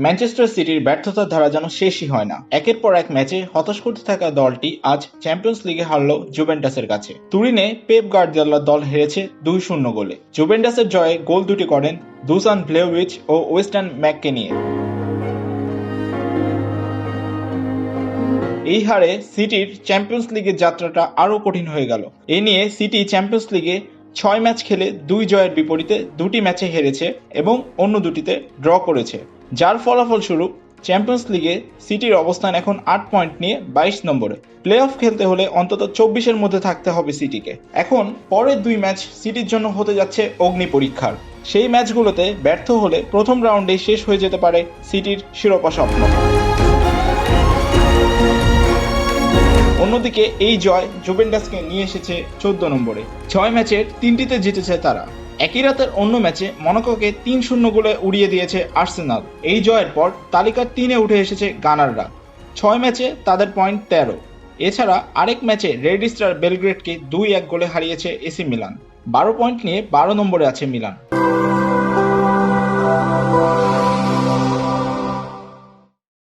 Manchester সিটির ব্যর্থতার ধারা যেন শেষই হয় না। একের পর এক ম্যাচে হতাশ করতে থাকা দলটি আজ চ্যাম্পিয়ন্স লিগে হারল জুভেন্টাসের কাছে। তুরিনে পেপ গার্দিওলার দল হেরেছে 2-0 গোলে। জুভেন্টাসের জয়ে গোল দুটি করেন দুসান ভ্লেউইচ ও ওয়েস্টার্ন ম্যাককেনিয়ে। এই হারে সিটির চ্যাম্পিয়ন্স লিগের যাত্রাটা আরও কঠিন হয়ে গেল। এ নিয়ে সিটি চ্যাম্পিয়ন্স লিগে 6 ম্যাচ খেলে 2 জয়ের বিপরীতে 2টি ম্যাচে হেরেছে এবং অন্য 2টিতে ড্র করেছে, যার ফলাফলস্বরূপ চ্যাম্পিয়ন্স লিগে সিটির অবস্থান এখন 8 পয়েন্ট নিয়ে 22 নম্বরে। প্লে অফ খেলতে হলে অন্তত 24-এর মধ্যে থাকতে হবে সিটিকে। এখন পরের 2 ম্যাচ সিটির জন্য হতে যাচ্ছে অগ্নি পরীক্ষার। সেই ম্যাচগুলোতে ব্যর্থ হলে প্রথম রাউন্ডেই শেষ হয়ে যেতে পারে সিটির শিরোপা স্বপ্ন। অন্যদিকে এই জয় জুভেন্টাসকে নিয়ে এসেছে 14 নম্বরে। 6 ম্যাচের 3টিতে জিতেছে তারা। একই রাতের অন্য ম্যাচে মনাকোকে 3-0 গোলে উড়িয়ে দিয়েছে আর্সেনাল। এই জয়ের পর তালিকার 3-এ উঠে এসেছে গানাররা। 6 ম্যাচে তাদের পয়েন্ট 13। এছাড়া আরেক ম্যাচে রেড স্টার বেলগ্রেডকে 2-1 গোলে হারিয়েছে এসি মিলান। 12 পয়েন্ট নিয়ে 12 নম্বরে আছে মিলান।